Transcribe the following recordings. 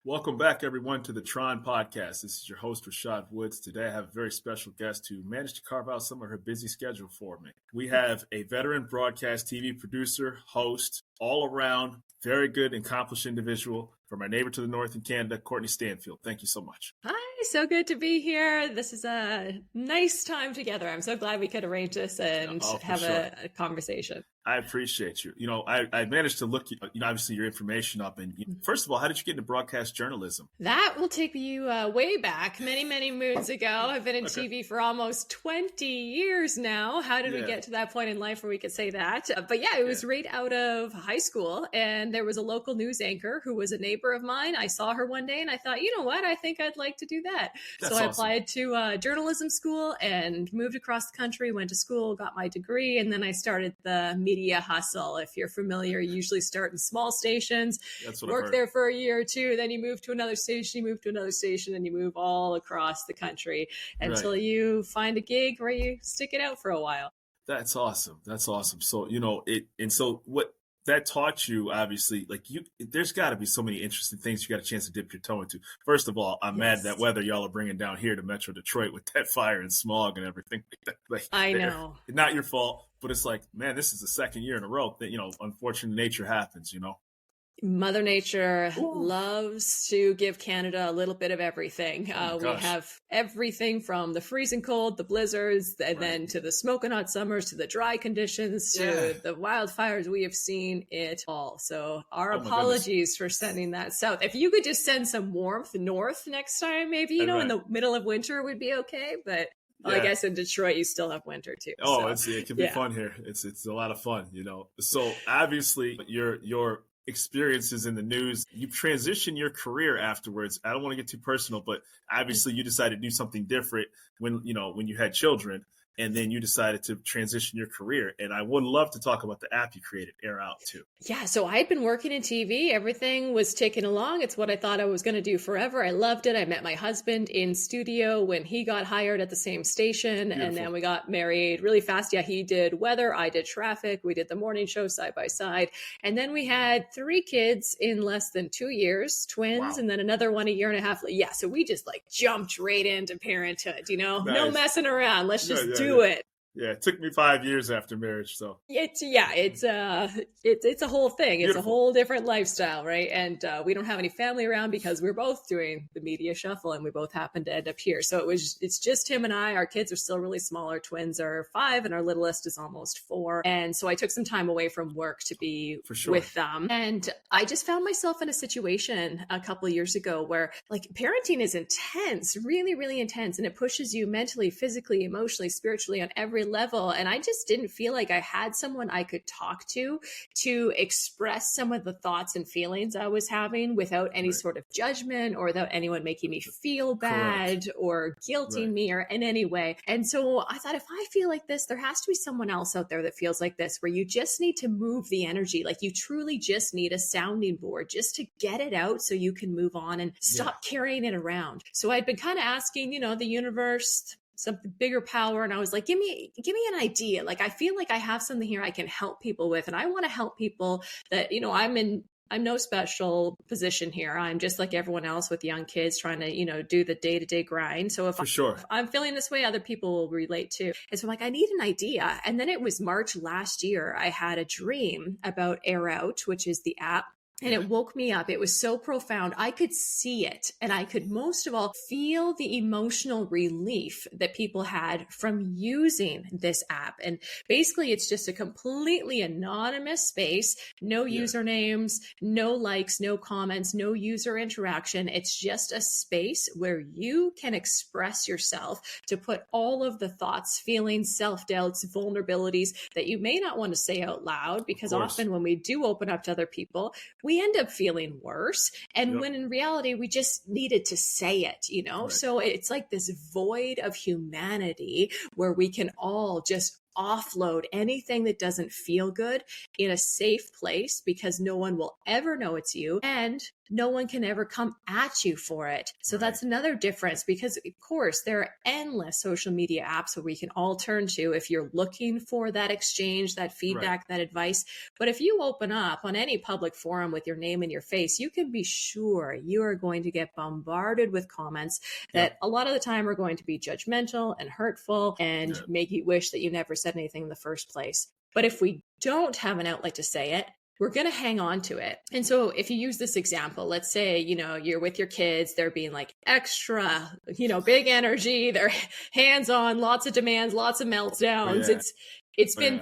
Welcome back, everyone, to the T.R.O.N podcast. This is your host, Rashad Woods. Today, I have a very special guest who managed to carve out some of her busy schedule for me. We have a veteran broadcast TV producer, host, all around, very good, accomplished individual from our neighbor to the north in Canada, Courtney Stanfield. Thank you so much. Hi, so good to be here. This is a nice time together. I'm so glad we could arrange this and have a conversation. I appreciate you. I managed to look, obviously your information up. And first of all, how did you get into broadcast journalism? That will take you way back, many moons ago. I've been in TV for almost 20 years now. How did we get to that point in life where we could say that? But yeah, it was right out of high school. And there was a local news anchor who was a neighbor of mine. I saw her one day and I thought, you know what? I think I'd like to do that. That's so I awesome. applied to journalism school and moved across the country, went to school, got my degree, and then I started the media hustle. If you're familiar, you usually start in small stations, work there for a year or two, then you move to another station, and you move all across the country until you find a gig where you stick it out for a while. That's awesome. So, so what that taught you, obviously, there's got to be so many interesting things you got a chance to dip your toe into. First of all, I'm mad that weather y'all are bringing down here to Metro Detroit with that fire and smog and everything like that. I know. Not your fault, but it's like, man, this is the second year in a row that, unfortunately nature happens, Mother Nature loves to give Canada a little bit of everything. We have everything from the freezing cold, the blizzards, and then to the smoking hot summers, to the dry conditions, to the wildfires. We have seen it all. So our apologies for sending that south. If you could just send some warmth north next time, maybe, in the middle of winter would be okay. But I guess in Detroit, you still have winter too. It can be fun here. It's a lot of fun, So obviously your experiences in the news, you transition your career afterwards. I don't want to get too personal, but obviously you decided to do something different when you had children, and then you decided to transition your career. And I would love to talk about the app you created, Air Out, too. Yeah, so I had been working in TV. Everything was ticking along. It's what I thought I was going to do forever. I loved it. I met my husband in studio when he got hired at the same station. Beautiful. And then we got married really fast. Yeah, he did weather. I did traffic. We did the morning show side by side. And then we had 3 kids in less than 2 years, twins, and then another one a year and a half. Yeah, so we just jumped right into parenthood, Nice. No messing around. Let's just do it. Yeah, it took me 5 years after marriage, so it's a whole thing. It's a whole different lifestyle, right? And we don't have any family around because we're both doing the media shuffle, and we both happen to end up here. So it's just him and I. Our kids are still really small. Our twins are 5, and our littlest is almost 4. And so I took some time away from work to be with them. And I just found myself in a situation a couple of years ago where parenting is intense, really, really intense, and it pushes you mentally, physically, emotionally, spiritually on every level. And I just didn't feel like I had someone I could talk to express some of the thoughts and feelings I was having without any sort of judgment, or without anyone making me feel bad or guilting me or in any way. And so I thought, if I feel like this, there has to be someone else out there that feels like this, where you just need to move the energy. You truly just need a sounding board just to get it out so you can move on and stop carrying it around. So I'd been kind of asking, the universe, something bigger power. And I was like, give me an idea. I feel like I have something here I can help people with. And I want to help people that, I'm no special position here. I'm just like everyone else with young kids trying to, do the day-to-day grind. So if I'm feeling this way, other people will relate too. And so I'm like, I need an idea. And then it was March last year. I had a dream about Air Out, which is the app. And it woke me up. It was so profound. I could see it. And I could most of all feel the emotional relief that people had from using this app. And basically, it's just a completely anonymous space, no usernames, no likes, no comments, no user interaction. It's just a space where you can express yourself, to put all of the thoughts, feelings, self-doubts, vulnerabilities that you may not want to say out loud, because often when we do open up to other people, we end up feeling worse. And when in reality, we just needed to say it, So it's like this void of humanity where we can all just offload anything that doesn't feel good in a safe place, because no one will ever know it's you and no one can ever come at you for it. So that's another difference, because of course there are endless social media apps that we can all turn to if you're looking for that exchange, that feedback, that advice. But if you open up on any public forum with your name in your face, you can be sure you are going to get bombarded with comments that a lot of the time are going to be judgmental and hurtful and make you wish that you never said anything in the first place. But if we don't have an outlet to say it, we're going to hang on to it. And so if you use this example, let's say, you're with your kids, they're being like extra, big energy, they're hands on, lots of demands, lots of meltdowns. It's been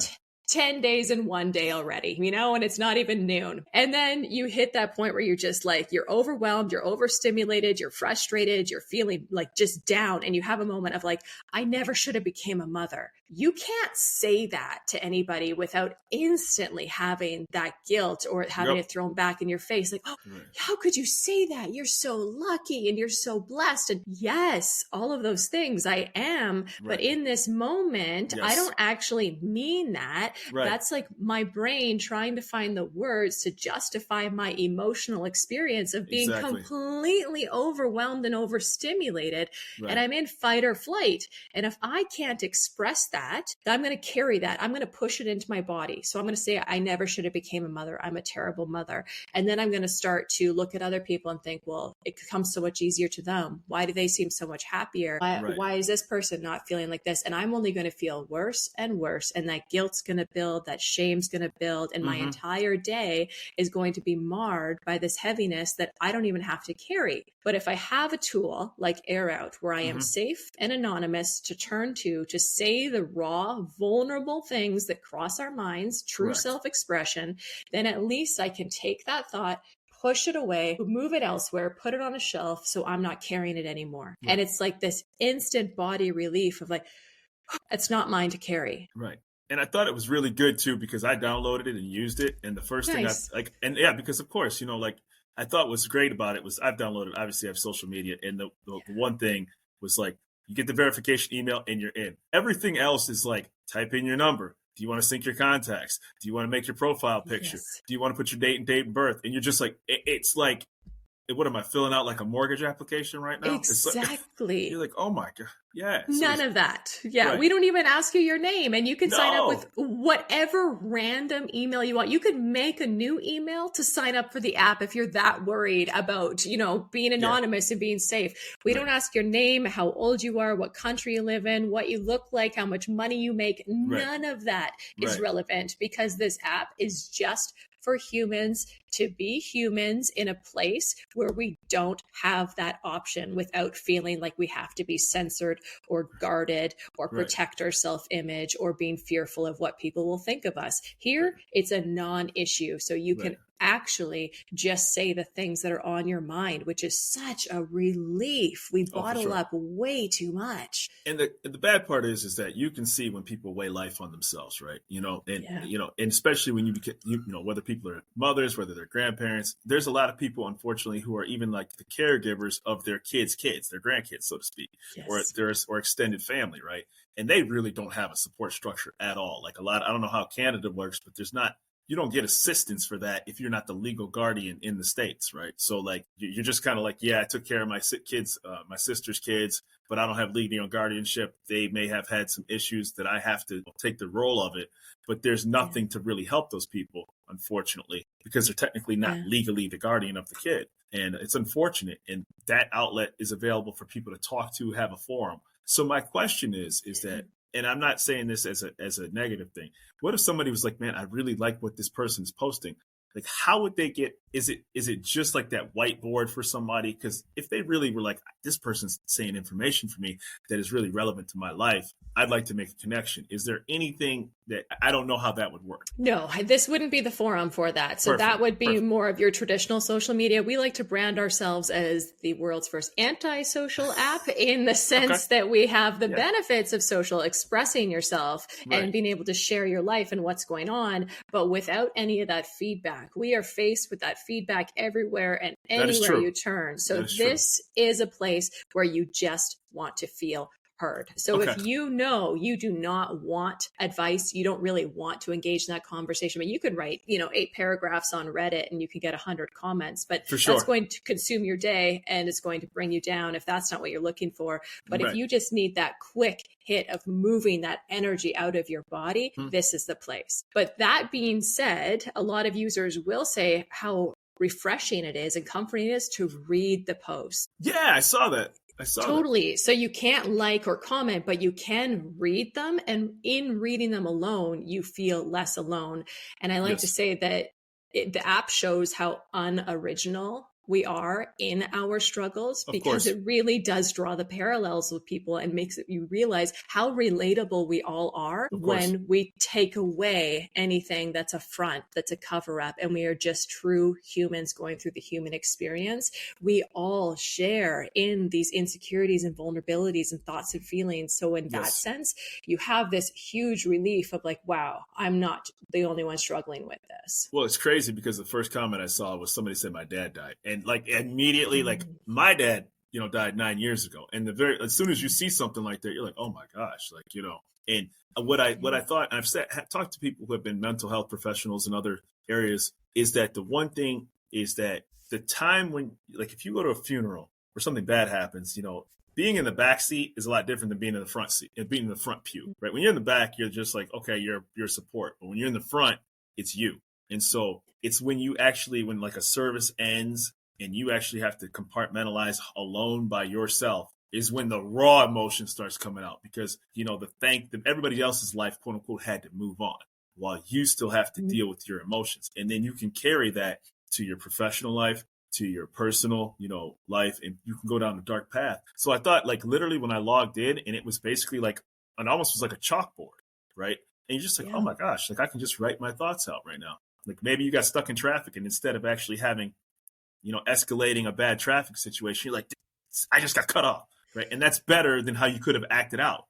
10 days in one day already, and it's not even noon. And then you hit that point where you're just like, you're overwhelmed, you're overstimulated, you're frustrated, you're feeling like just down. And you have a moment of like, I never should have became a mother. You can't say that to anybody without instantly having that guilt or having it thrown back in your face. Like, oh, how could you say that? You're so lucky and you're so blessed. And yes, all of those things I am. But in this moment, I don't actually mean that. That's like my brain trying to find the words to justify my emotional experience of being completely overwhelmed and overstimulated. And I'm in fight or flight. And if I can't express that, I'm going to carry that. I'm going to push it into my body. So I'm going to say, I never should have became a mother. I'm a terrible mother. And then I'm going to start to look at other people and think, well, it comes so much easier to them. Why do they seem so much happier? Why is this person not feeling like this? And I'm only going to feel worse and worse. And that guilt's going to build, that shame's going to build. And my entire day is going to be marred by this heaviness that I don't even have to carry. But if I have a tool like Air Out, where I am safe and anonymous to turn to say the raw, vulnerable things that cross our minds, true self-expression, then at least I can take that thought, push it away, move it elsewhere, put it on a shelf so I'm not carrying it anymore. And it's like this instant body relief of like, it's not mine to carry. Right. And I thought it was really good too, because I downloaded it and used it. And the first thing because of course, I thought was great about it was I've downloaded, obviously I have social media. And the one thing was like, you get the verification email and you're in. Everything else is like, type in your number. Do you want to sync your contacts? Do you want to make your profile picture? Do you want to put your date and birth? And you're just like, it's like, what am I filling out like a mortgage application right now? Exactly. You're like, oh my God. Yeah. None of that. Yeah. We don't even ask you your name, and you can sign up with whatever random email you want. You could make a new email to sign up for the app if you're that worried about, being anonymous and being safe. We don't ask your name, how old you are, what country you live in, what you look like, how much money you make. None of that is relevant, because this app is just for humans to be humans in a place where we don't have that option without feeling like we have to be censored or guarded or protect our self-image or being fearful of what people will think of us. Here, it's a non-issue. So you can actually just say the things that are on your mind, which is such a relief. We bottle up way too much. And the bad part is that you can see when people weigh life on themselves, right? And especially when you whether people are mothers, whether they're grandparents, there's a lot of people, unfortunately, who are even like the caregivers of their kids, their grandkids, so to speak, or extended family, right? And they really don't have a support structure at all. Like I don't know how Canada works, but you don't get assistance for that if you're not the legal guardian in the States, right? So like you're just kind of like, I took care of my kids, my sister's kids, but I don't have legal guardianship. They may have had some issues that I have to take the role of it, but there's nothing to really help those people, unfortunately, because they're technically not legally the guardian of the kid. And it's unfortunate. And that outlet is available for people to talk to, have a forum. So my question is that, and I'm not saying this as a negative thing. What if somebody was like, man, I really like what this person's posting. Like, how would they get, is it just like that whiteboard for somebody? Because if they really were like, this person's saying information for me that is really relevant to my life, I'd like to make a connection. Is there anything that, I don't know how that would work? No, this wouldn't be the forum for that. So that would be more of your traditional social media. We like to brand ourselves as the world's first anti-social app, in the sense that we have the benefits of social, expressing yourself and being able to share your life and what's going on, but without any of that feedback. We are faced with that feedback everywhere and anywhere you turn. So this is a place where you just want to feel heard. So Okay. if you know you do not want advice, you don't really want to engage in that conversation, but you could write, 8 paragraphs on Reddit and you could get 100 comments, but For that's sure. going to consume your day and it's going to bring you down if that's not what you're looking for. But Right. if you just need that quick hit of moving that energy out of your body, this is the place. But that being said, a lot of users will say how refreshing it is and comforting it is to read the post. Yeah, I saw that. Totally. So you can't like or comment, but you can read them. And in reading them alone, you feel less alone. And I like to say that the app shows how unoriginal we are in our struggles, because it really does draw the parallels with people and makes you realize how relatable we all are when we take away anything that's a front, that's a cover up, and we are just true humans going through the human experience. We all share in these insecurities and vulnerabilities and thoughts and feelings. So in that sense, you have this huge relief of like, wow, I'm not the only one struggling with this. Well, it's crazy because the first comment I saw was somebody said my dad died. And like immediately, like my dad, died 9 years ago. And as soon as you see something like that, you're like, oh my gosh, and what I thought, and I've talked to people who have been mental health professionals in other areas, is that the one thing is that the time when, like, if you go to a funeral or something bad happens, being in the back seat is a lot different than being in the front seat and being in the front pew, right? When you're in the back, you're just like, okay, you're support. But when you're in the front, it's you. And so it's when like a service ends and you actually have to compartmentalize alone by yourself is when the raw emotion starts coming out, because, everybody else's life, quote unquote, had to move on while you still have to deal with your emotions. And then you can carry that to your professional life, to your personal, life, and you can go down a dark path. So I thought, like, literally when I logged in, and it was basically like, it almost was like a chalkboard, right? And you're just like, oh my gosh, like I can just write my thoughts out right now. Like maybe you got stuck in traffic, and instead of actually having, escalating a bad traffic situation, you're like, I just got cut off, right? And that's better than how you could have acted out.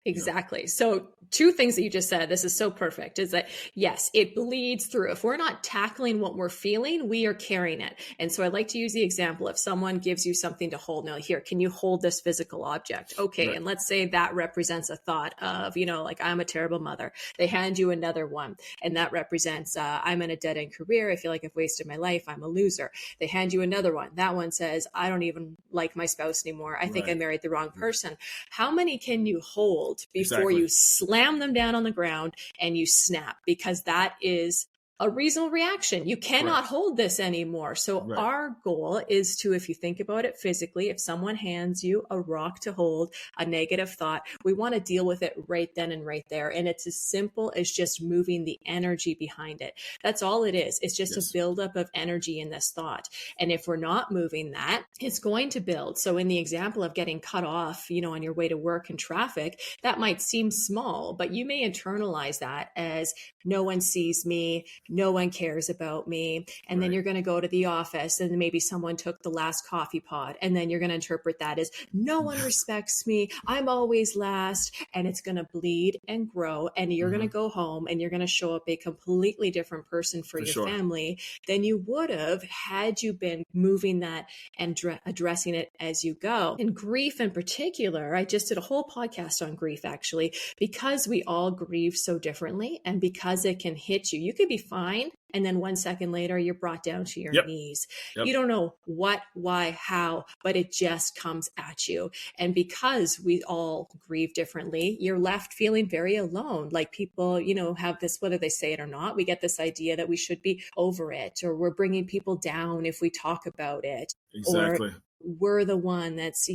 Exactly. So 2 things that you just said, this is so perfect, is that yes, it bleeds through. If we're not tackling what we're feeling, we are carrying it. And so I like to use the example, if someone gives you something to hold, now here, can you hold this physical object? Okay. Right. And let's say that represents a thought of, like, I'm a terrible mother. They hand you another one, and that represents, I'm in a dead end career. I feel like I've wasted my life. I'm a loser. They hand you another one. That one says, I don't even like my spouse anymore. I think I married the wrong person. How many can you hold before you slam them down on the ground and you snap? Because that is a reasonable reaction. You cannot hold this anymore. So our goal is to, if you think about it physically, if someone hands you a rock to hold, a negative thought, we want to deal with it right then and right there. And it's as simple as just moving the energy behind it. That's all it is. It's just a buildup of energy in this thought. And if we're not moving that, it's going to build. So in the example of getting cut off, on your way to work in traffic, that might seem small, but you may internalize that as no one sees me, no one cares about me. And then you're going to go to the office and maybe someone took the last coffee pod. And then you're going to interpret that as no one respects me. I'm always last. And it's going to bleed and grow. And you're going to go home and you're going to show up a completely different person for your family than you would have had you been moving that and addressing it as you go. And grief in particular, I just did a whole podcast on grief, actually, because we all grieve so differently and because it can hit you. You could be fine, and then 1 second later, you're brought down to your knees. You don't know what, why, how, but it just comes at you. And because we all grieve differently, you're left feeling very alone. Like people, have this, whether they say it or not, we get this idea that we should be over it, or we're bringing people down if we talk about it. Exactly. Or we're the one that's,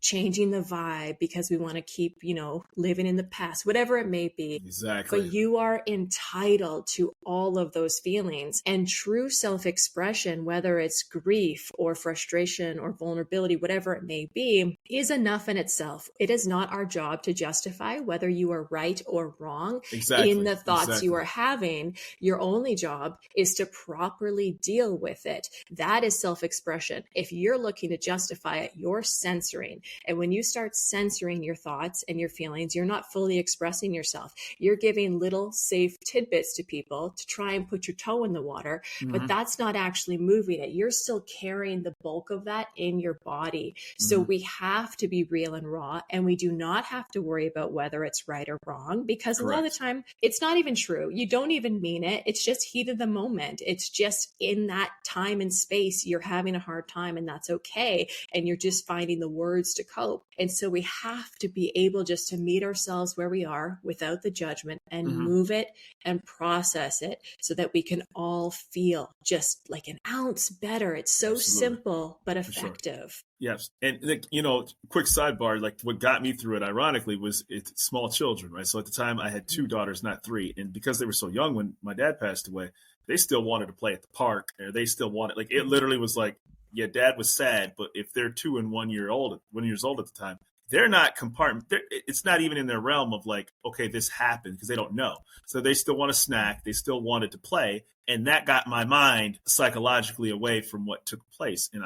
changing the vibe because we want to keep, living in the past, whatever it may be. Exactly. But you are entitled to all of those feelings, and true self-expression, whether it's grief or frustration or vulnerability, whatever it may be, is enough in itself. It is not our job to justify whether you are right or wrong in the thoughts you are having. Your only job is to properly deal with it. That is self-expression. If you're looking to justify it, you're censoring. And when you start censoring your thoughts and your feelings, you're not fully expressing yourself. You're giving little safe tidbits to people to try and put your toe in the water, but that's not actually moving it. You're still carrying the bulk of that in your body. So we have to be real and raw, and we do not have to worry about whether it's right or wrong, because a lot of the time it's not even true. You don't even mean it. It's just heat of the moment. It's just in that time and space, you're having a hard time, and that's okay. And you're just finding the words to cope. And so we have to be able just to meet ourselves where we are without the judgment and move it and process it so that we can all feel just like an ounce better. It's so simple, but effective. Yes. And, you know, quick sidebar, like what got me through it, ironically, was it's small children, right? So at the time I had 2 daughters, not 3. And because they were so young when my dad passed away, they still wanted to play at the park, or they still wanted, like, it literally was like, yeah, dad was sad, but if they're 2 and 1 years old at the time, they're not it's not even in their realm of like, okay, this happened, because they don't know. So they still want a snack. They still wanted to play. And that got my mind psychologically away from what took place. And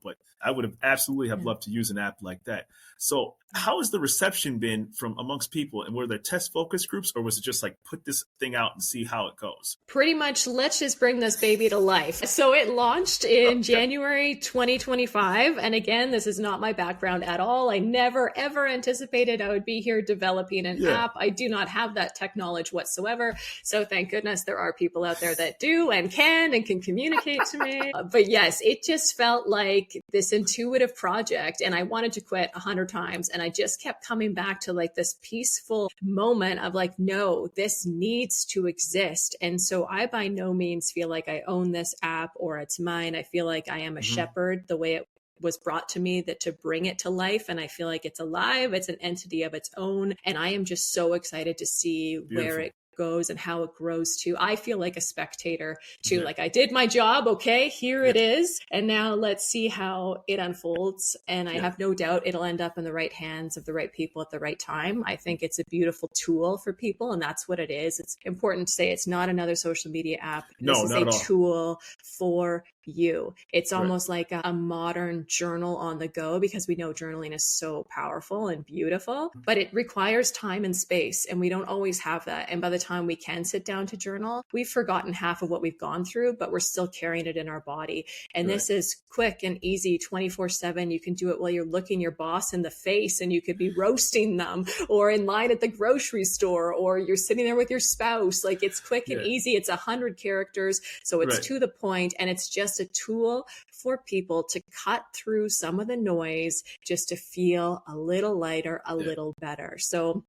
but I would have absolutely have loved to use an app like that. So how has the reception been from amongst people? And were there test focus groups, or was it just like, put this thing out and see how it goes? Pretty much, let's just bring this baby to life. So it launched in January 2025. And again, this is not my background at all. I never, ever anticipated I would be here developing an app. I do not have that tech knowledge whatsoever. So thank goodness there are people out there that do and can communicate to me. But yes, it just felt like this intuitive project, and I wanted to quit 100 times. And I just kept coming back to like this peaceful moment of like, no, this needs to exist. And so I by no means feel like I own this app or it's mine. I feel like I am a shepherd, the way it was brought to me, that to bring it to life. And I feel like it's alive. It's an entity of its own. And I am just so excited to see where it goes and how it grows too. I feel like a spectator too. Like, I did my job. Okay, here it is. And now let's see how it unfolds. And I have no doubt it'll end up in the right hands of the right people at the right time. I think it's a beautiful tool for people. And that's what it is. It's important to say it's not another social media app. This is a tool for you. It's almost like a modern journal on the go, because we know journaling is so powerful and beautiful, but it requires time and space. And we don't always have that. And by the time we can sit down to journal, we've forgotten half of what we've gone through, but we're still carrying it in our body. And this is quick and easy, 24/7. You can do it while you're looking your boss in the face, and you could be roasting them, or in line at the grocery store, or you're sitting there with your spouse. Like, it's quick and easy. It's 100 characters. So it's to the point, and it's just a tool for people to cut through some of the noise, just to feel a little lighter, a little better. So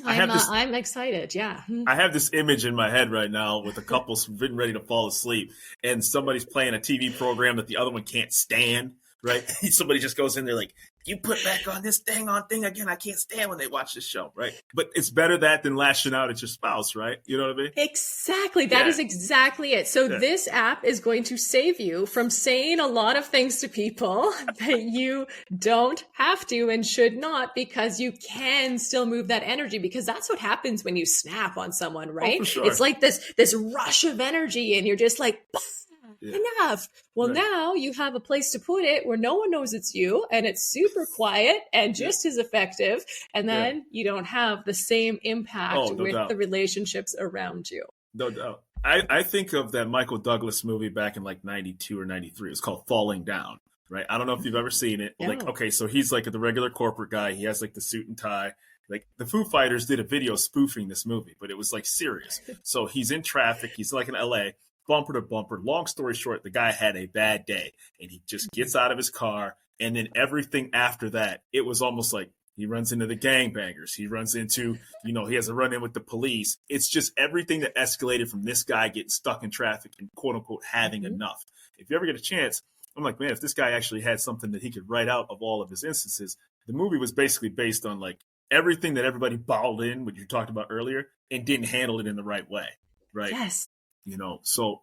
I'm excited. Yeah. I have this image in my head right now with a couple getting ready to fall asleep, and somebody's playing a TV program that the other one can't stand, right? Somebody just goes in there like, you put back on this thing again. I can't stand when they watch this show, right? But it's better that than lashing out at your spouse, right? You know what I mean? Exactly. That is exactly it. So this app is going to save you from saying a lot of things to people that you don't have to and should not, because you can still move that energy, because that's what happens when you snap on someone, right? Oh, for sure. It's like this rush of energy, and you're just like, enough. Well, now you have a place to put it where no one knows it's you, and it's super quiet and just as effective. And then you don't have the same impact with the relationships around you. No doubt. I think of that Michael Douglas movie back in like 92 or 93. It's called Falling Down, right? I don't know if you've ever seen it. Yeah. Like, okay, so he's like the regular corporate guy. He has like the suit and tie. Like, the Foo Fighters did a video spoofing this movie, but it was like serious. So he's in traffic. He's like in LA. Bumper to bumper. Long story short, the guy had a bad day, and he just gets out of his car. And then everything after that, it was almost like he runs into the gangbangers. He runs into, he has a run in with the police. It's just everything that escalated from this guy getting stuck in traffic and quote unquote having enough. If you ever get a chance, I'm like, man, if this guy actually had something that he could write out of all of his instances. The movie was basically based on like everything that everybody balled in, what you talked about earlier, and didn't handle it in the right way. Right. Yes. So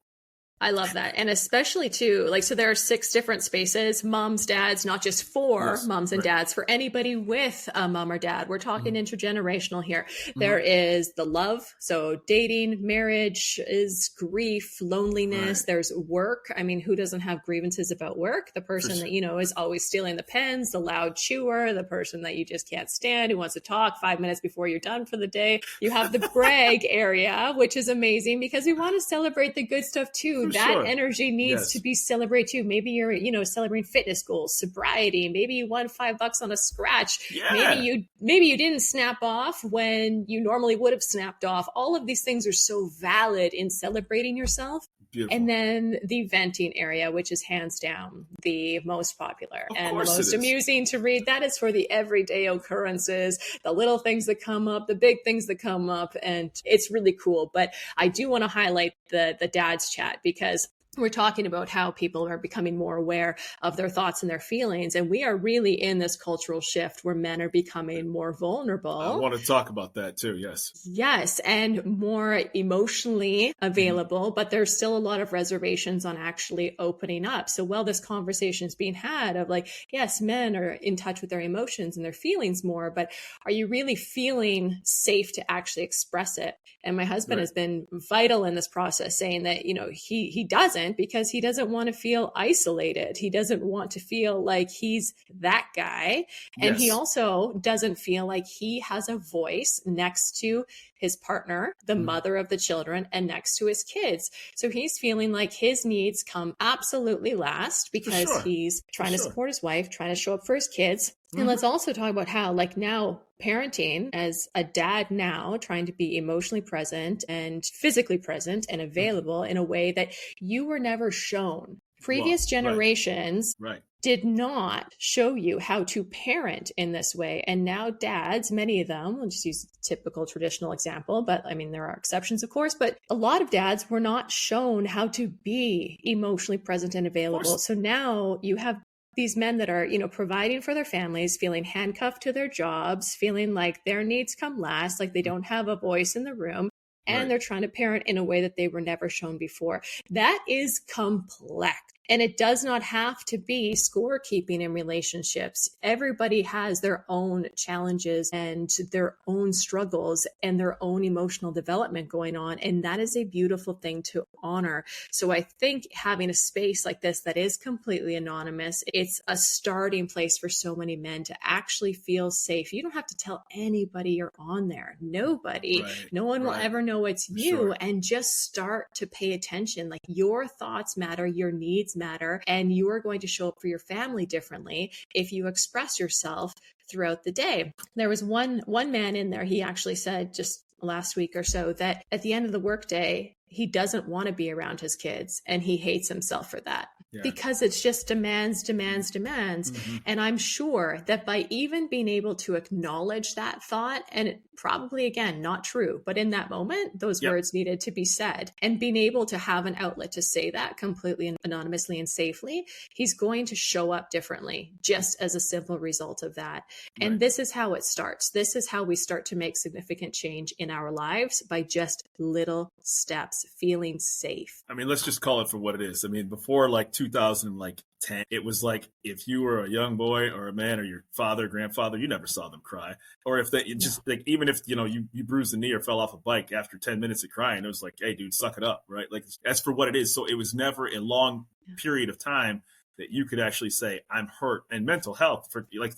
I love that. And especially too, like, so there are 6 different spaces, moms, dads, not just for Yes, moms and right. dads, for anybody with a mom or dad. We're talking intergenerational here. Mm-hmm. There is the love. So dating, marriage is grief, loneliness. Right. There's work. I mean, who doesn't have grievances about work? The person sure. that, you know, is always stealing the pens, the loud chewer, the person that you just can't stand, who wants to talk 5 minutes before you're done for the day. You have the brag area, which is amazing because we want to celebrate the good stuff too. For That sure. energy needs Yes. to be celebrated too. Maybe you're, you know, celebrating fitness goals, sobriety. Maybe you won $5 on a scratch. Yeah. Maybe you didn't snap off when you normally would have snapped off. All of these things are so valid in celebrating yourself. Beautiful. And then the venting area, which is hands down the most popular and the most amusing to read. That is for the everyday occurrences, the little things that come up, the big things that come up. And it's really cool. But I do want to highlight the dad's chat because we're talking about how people are becoming more aware of their thoughts and their feelings. And we are really in this cultural shift where men are becoming more vulnerable. I want to talk about that too. Yes. Yes. And more emotionally available, but there's still a lot of reservations on actually opening up. So while this conversation is being had of like, yes, men are in touch with their emotions and their feelings more, but are you really feeling safe to actually express it? And my husband has been vital in this process, saying that, you know, he doesn't, because he doesn't want to feel isolated. He doesn't want to feel like he's that guy. And he also doesn't feel like he has a voice next to his partner, the mother of the children, and next to his kids. So he's feeling like his needs come absolutely last because he's trying to support his wife, trying to show up for his kids. And let's also talk about how, like, now parenting as a dad now, trying to be emotionally present and physically present and available in a way that you were never shown. Previous generations did not show you how to parent in this way. And now dads, many of them, we'll just use a typical traditional example, but I mean, there are exceptions, of course, but a lot of dads were not shown how to be emotionally present and available. So now you have these men that are, you know, providing for their families, feeling handcuffed to their jobs, feeling like their needs come last, like they don't have a voice in the room. And they're trying to parent in a way that they were never shown before. That is complex. And it does not have to be scorekeeping in relationships. Everybody has their own challenges and their own struggles and their own emotional development going on. And that is a beautiful thing to honor. So I think having a space like this that is completely anonymous, it's a starting place for so many men to actually feel safe. You don't have to tell anybody you're on there. Nobody. No one will ever know it's you. And just start to pay attention. Like, your thoughts matter, your needs matter, and you are going to show up for your family differently if you express yourself throughout the day. There was one man in there, he actually said just last week or so that at the end of the workday, he doesn't want to be around his kids and he hates himself for that. Because it's just demands. And I'm sure that by even being able to acknowledge that thought, and it probably, again, not true, but in that moment, those words needed to be said, and being able to have an outlet to say that completely anonymously and safely, he's going to show up differently just as a simple result of that. And this is how it starts. This is how we start to make significant change in our lives, by just little steps, feeling safe. I mean, let's just call it for what it is. I mean, before like 2010, it was like if you were a young boy or a man or your father, grandfather, you never saw them cry. Or if they just like, even if, you know, you bruised a knee or fell off a bike after 10 minutes of crying, it was like, hey, dude, suck it up, right? Like, that's for what it is. So it was never a long period of time that you could actually say, I'm hurt. And mental health, for like,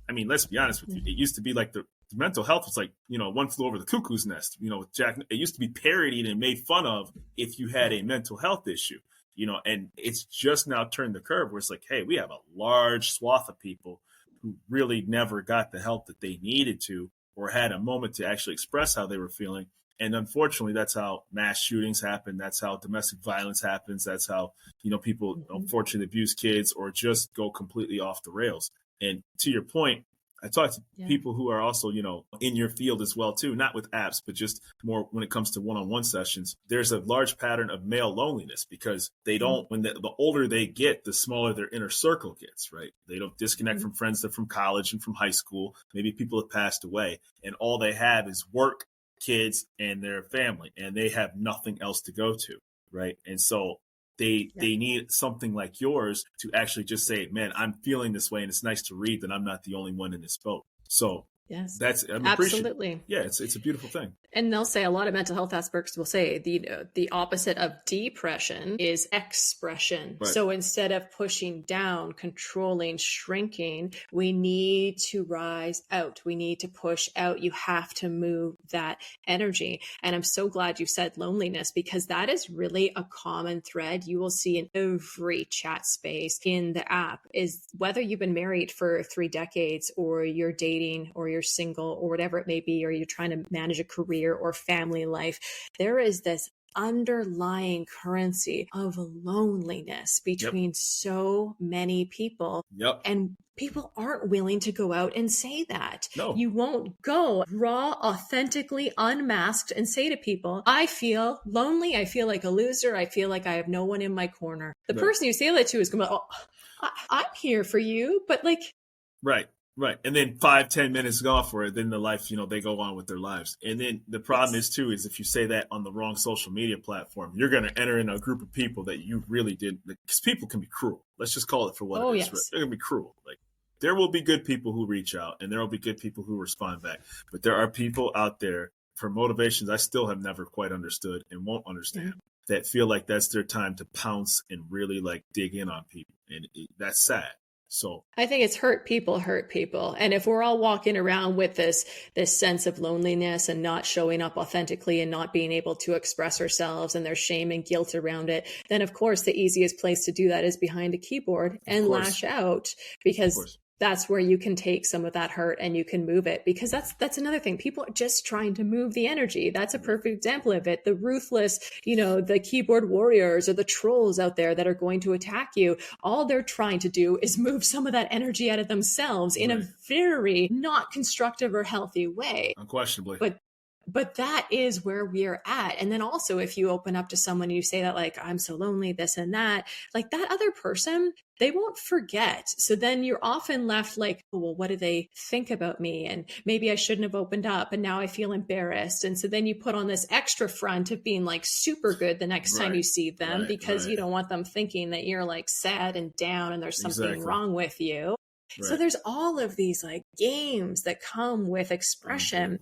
I mean, let's be honest with you. It used to be like the mental health was like, you know, One Flew Over the Cuckoo's Nest, you know, with Jack. It used to be parodied and made fun of if you had a mental health issue, you know, and it's just now turned the curve where it's like, hey, we have a large swath of people who really never got the help that they needed to, or had a moment to actually express how they were feeling. And unfortunately, that's how mass shootings happen. That's how domestic violence happens. That's how, you know, people unfortunately abuse kids or just go completely off the rails. And to your point, I talk to people who are also, you know, in your field as well, too, not with apps, but just more when it comes to one-on-one sessions. There's a large pattern of male loneliness because they don't, when the older they get, the smaller their inner circle gets, right? They don't disconnect from friends that are from college and from high school. Maybe people have passed away and all they have is work, kids, and their family, and they have nothing else to go to, right? And so They need something like yours to actually just say, man, I'm feeling this way, and it's nice to read that I'm not the only one in this boat. So yes, that's, I'm absolutely. Yeah, it's a beautiful thing. And they'll say, a lot of mental health experts will say the opposite of depression is expression. Right. So instead of pushing down, controlling, shrinking, we need to rise out. We need to push out. You have to move that energy. And I'm so glad you said loneliness, because that is really a common thread you will see in every chat space in the app, is whether you've been married for 3 decades, or you're dating, or you're single, or whatever it may be, or you're trying to manage a career or family life, there is this underlying currency of loneliness between so many people. And people aren't willing to go out and say that. No. You won't go raw, authentically unmasked and say to people, I feel lonely. I feel like a loser. I feel like I have no one in my corner. The person you say that to is going, oh, I'm here for you. But like, Right. And then 5-10 minutes go for it. Then the life, they go on with their lives. And then the problem is if you say that on the wrong social media platform, you're going to enter in a group of people that you really didn't, because people can be cruel. Let's just call it for what it is. Right? They're going to be cruel. Like, there will be good people who reach out, and there will be good people who respond back. But there are people out there for motivations I still have never quite understood and won't understand, that feel like that's their time to pounce and really like dig in on people. And that's sad. So I think it's hurt people. And if we're all walking around with this sense of loneliness and not showing up authentically and not being able to express ourselves, and there's shame and guilt around it, then of course the easiest place to do that is behind a keyboard and lash out, because that's where you can take some of that hurt and you can move it, because that's another thing. People are just trying to move the energy. That's a perfect example of it. The ruthless, the keyboard warriors or the trolls out there that are going to attack you, all they're trying to do is move some of that energy out of themselves in a very not constructive or healthy way. Unquestionably. But that is where we're at. And then also, if you open up to someone and you say that, like, I'm so lonely, this and that, like, that other person, they won't forget. So then you're often left like, oh, well, what do they think about me? And maybe I shouldn't have opened up, and now I feel embarrassed. And so then you put on this extra front of being like super good the next time you see them, because you don't want them thinking that you're like sad and down and there's something wrong with you. So there's all of these like games that come with expression.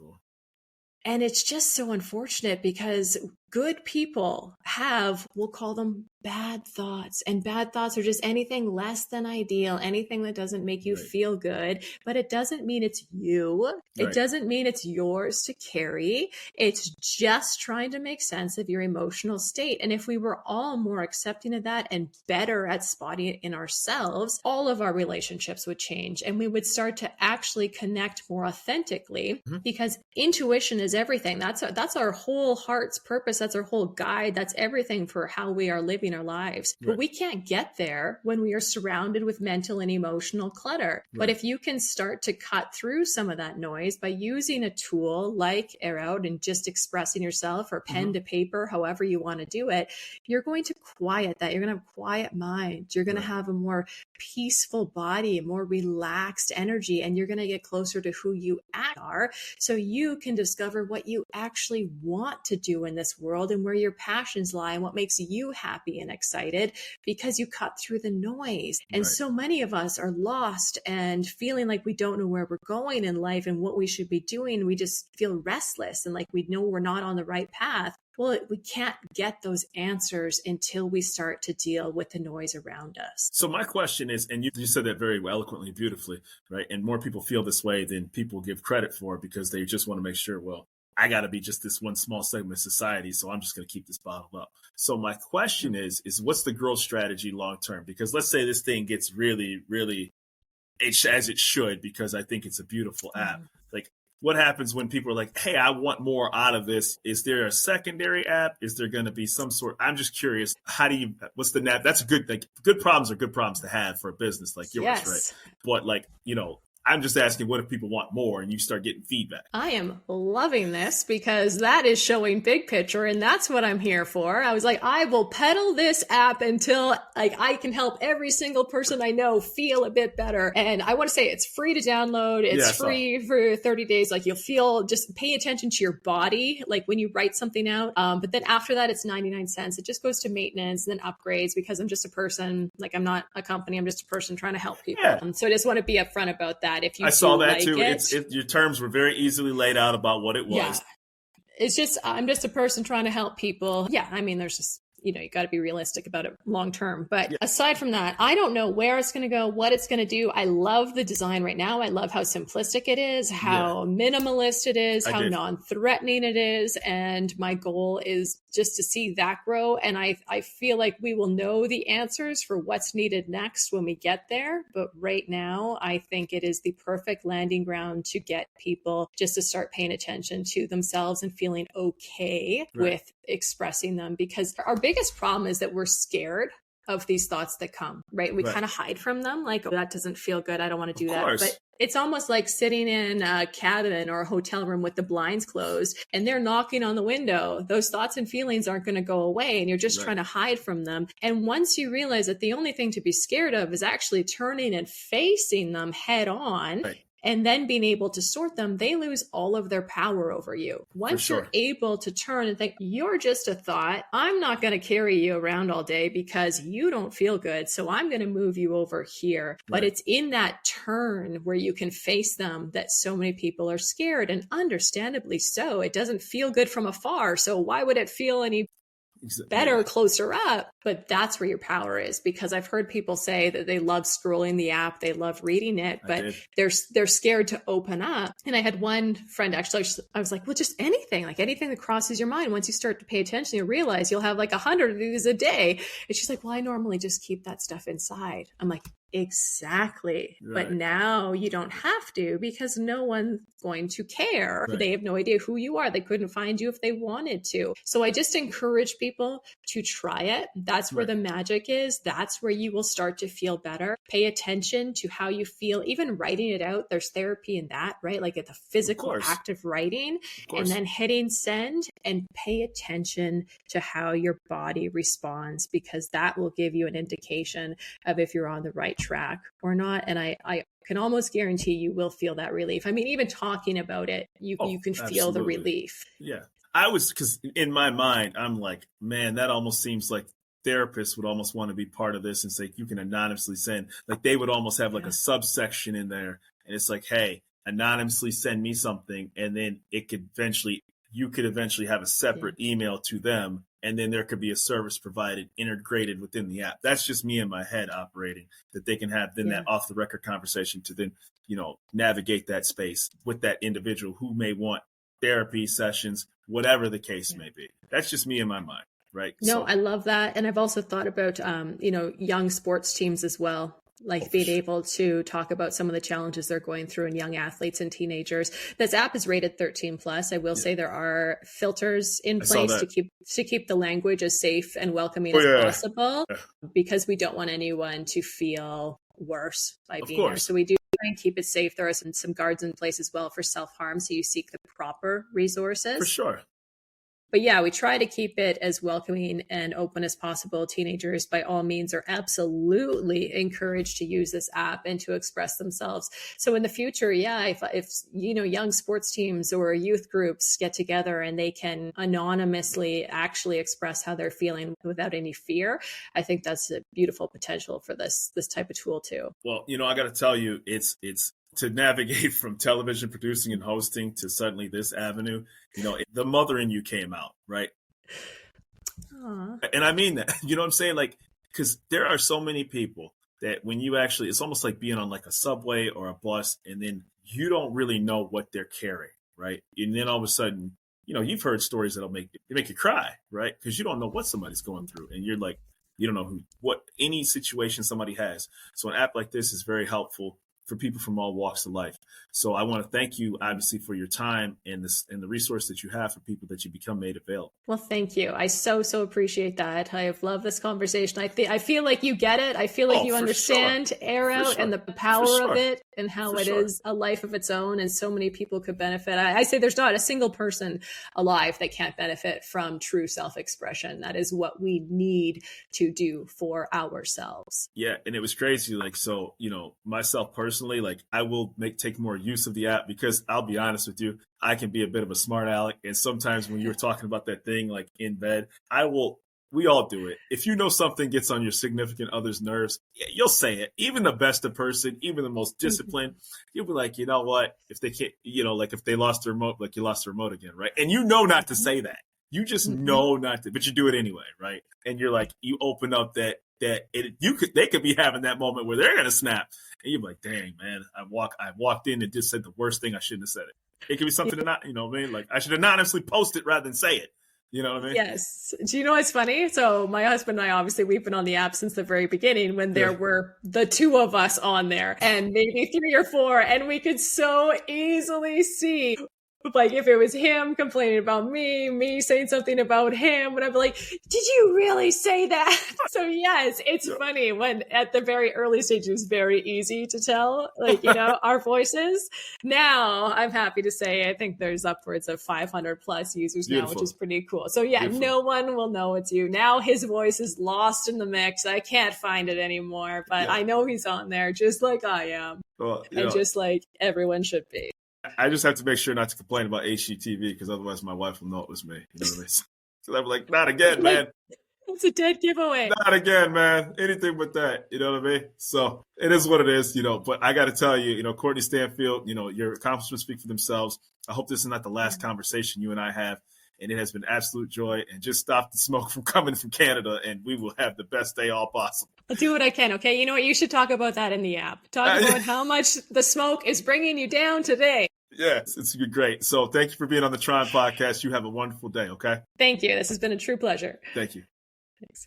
And it's just so unfortunate, because good people have, we'll call them bad thoughts. And bad thoughts are just anything less than ideal, anything that doesn't make you feel good. But it doesn't mean it's you. It doesn't mean it's yours to carry. It's just trying to make sense of your emotional state. And if we were all more accepting of that and better at spotting it in ourselves, all of our relationships would change, and we would start to actually connect more authentically, because intuition is everything. That's our whole heart's purpose. That's our whole guide. That's everything for how we are living our lives. But we can't get there when we are surrounded with mental and emotional clutter. But if you can start to cut through some of that noise by using a tool like T.R.O.N and just expressing yourself, or pen to paper, however you want to do it, you're going to quiet that. You're going to have a quiet mind. You're going to have a more peaceful body, a more relaxed energy, and you're going to get closer to who you are, so you can discover what you actually want to do in this world and where your passions lie and what makes you happy and excited, because you cut through the noise. And so many of us are lost and feeling like we don't know where we're going in life and what we should be doing. We just feel restless and like we know we're not on the right path. Well, we can't get those answers until we start to deal with the noise around us. So my question is, and you said that very eloquently, beautifully, right? And more people feel this way than people give credit for, because they just want to make sure, well, I got to be just this one small segment of society, so I'm just going to keep this bottled up. So my question is what's the growth strategy long term? Because let's say this thing gets really, really as it should, because I think it's a beautiful app. Like, what happens when people are like, hey, I want more out of this? Is there a secondary app? Is there going to be some sort? I'm just curious. What's the nap? That's a good, like, good problems are good problems to have for a business like yours, right? But like, I'm just asking, what if people want more and you start getting feedback? I am loving this because that is showing big picture, and that's what I'm here for. I was like, I will peddle this app until like I can help every single person I know feel a bit better. And I want to say it's free to download. It's free for 30 days. Like, you'll feel, just pay attention to your body, like when you write something out. But then after that, it's 99 cents. It just goes to maintenance and then upgrades, because I'm just a person. Like, I'm not a company. I'm just a person trying to help people. Yeah. So I just want to be upfront about that. If you I saw that like too. Your terms were very easily laid out about what it was. Yeah. It's just, I'm just a person trying to help people. Yeah. I mean, there's just, you got to be realistic about it long term. But aside from that, I don't know where it's going to go, what it's going to do. I love the design right now. I love how simplistic it is, how minimalist it is, how non-threatening it is. And my goal is just to see that grow. And I feel like we will know the answers for what's needed next when we get there. But right now, I think it is the perfect landing ground to get people just to start paying attention to themselves and feeling okay with expressing them, because our biggest problem is that we're scared of these thoughts that come, right? We kind of hide from them. Like, oh, that doesn't feel good. I don't want to do that. But it's almost like sitting in a cabin or a hotel room with the blinds closed and they're knocking on the window. Those thoughts and feelings aren't going to go away, and you're just trying to hide from them. And once you realize that the only thing to be scared of is actually turning and facing them head on, and then being able to sort them, they lose all of their power over you. Once you're able to turn and think, you're just a thought, I'm not going to carry you around all day because you don't feel good, so I'm going to move you over here. But it's in that turn where you can face them that so many people are scared, and understandably so. It doesn't feel good from afar, so why would it feel any better closer up? But that's where your power is, because I've heard people say that they love scrolling the app, they love reading it, but they're scared to open up. And I had one friend, actually, I was like, well, just anything, like anything that crosses your mind. Once you start to pay attention, you realize you'll have like 100 of these a day. And she's like, well, I normally just keep that stuff inside. I'm like, exactly. But now you don't have to, because no one's going to care. They have no idea who you are. They couldn't find you if they wanted to. So I just encourage people to try it. That's where the magic is. That's where you will start to feel better. Pay attention to how you feel. Even writing it out, there's therapy in that, right? Like, at the physical act of writing, and then hitting send, and pay attention to how your body responds, because that will give you an indication of if you're on the right track or not. And I can almost guarantee you will feel that relief. I mean, even talking about it, you can feel the relief. Yeah. Because in my mind, I'm like, man, that almost seems like therapists would almost want to be part of this and say, you can anonymously send, like they would almost have like a subsection in there. And it's like, hey, anonymously send me something. And then you could eventually have a separate email to them. And then there could be a service provided integrated within the app. That's just me in my head operating, that they can have then that off the record conversation to then, navigate that space with that individual who may want therapy sessions, whatever the case may be. That's just me in my mind. Right. No, I love that. And I've also thought about, young sports teams as well, like being able to talk about some of the challenges they're going through in young athletes and teenagers. This app is rated 13 plus. I will say there are filters in place to keep the language as safe and welcoming as possible, because we don't want anyone to feel worse by being there. So we do try and keep it safe. There are some guards in place as well for self-harm. So you seek the proper resources. For sure. But yeah, we try to keep it as welcoming and open as possible. Teenagers, by all means, are absolutely encouraged to use this app and to express themselves. So in the future, if young sports teams or youth groups get together and they can anonymously actually express how they're feeling without any fear, I think that's a beautiful potential for this type of tool too. Well, I got to tell you, it's to navigate from television producing and hosting to suddenly this avenue, the mother in you came out, right? Aww. And I mean that, you know what I'm saying? Like, because there are so many people that when you actually, it's almost like being on like a subway or a bus, and then you don't really know what they're carrying, right? And then all of a sudden, you've heard stories that'll make you cry, right? Because you don't know what somebody's going through, and you're like, you don't know what any situation somebody has. So an app like this is very helpful for people from all walks of life. So I want to thank you, obviously, for your time and the resource that you have for people that you become made available. Well, thank you. I so appreciate that. I've loved this conversation. I feel like you get it. I feel like you understand T.R.O.N and the power of it and how it is a life of its own, and so many people could benefit. I say there's not a single person alive that can't benefit from true self-expression. That is what we need to do for ourselves. Yeah, and it was crazy. Like, so, myself personally, like, I will take more use of the app, because I'll be honest with you, I can be a bit of a smart aleck. And sometimes when you're talking about that thing, like in bed, we all do it. If you know something gets on your significant other's nerves, you'll say it. Even the best of person, even the most disciplined, you'll be like, you know what? If they can't, like if they lost the remote, like you lost the remote again, right? And you know not to say that. You just know not to, but you do it anyway, right? And you're like, you open up they could be having that moment where they're gonna snap, and you're like, dang, man, I walked in and just said the worst thing. I shouldn't have said it. It could be something to not, like I should anonymously post it rather than say it. You know what I mean? Yes. Do you know what's funny? So my husband and I, obviously, we've been on the app since the very beginning, when there were the two of us on there, and maybe 3 or 4, and we could so easily see, like, if it was him complaining about me saying something about him, and I'd be like, did you really say that? So yes, it's funny when at the very early stage, it was very easy to tell, like, our voices. Now I'm happy to say, I think there's upwards of 500 plus users now, which is pretty cool. So yeah, no one will know it's you. Now his voice is lost in the mix. I can't find it anymore, but I know he's on there just like I am. Well, and just like everyone should be. I just have to make sure not to complain about HGTV, because otherwise my wife will know it was me. You know what I mean? So I'm like, not again, man. It's a dead giveaway. Not again, man. Anything but that. You know what I mean? So it is what it is, But I got to tell you, Courtney Stanfield, your accomplishments speak for themselves. I hope this is not the last conversation you and I have. And it has been absolute joy. And just stop the smoke from coming from Canada, and we will have the best day all possible. I'll do what I can, okay? You know what? You should talk about that in the app. Talk about how much the smoke is bringing you down today. Yes, it's been great. So thank you for being on the T.R.O.N podcast. You have a wonderful day, okay? Thank you. This has been a true pleasure. Thank you. Thanks.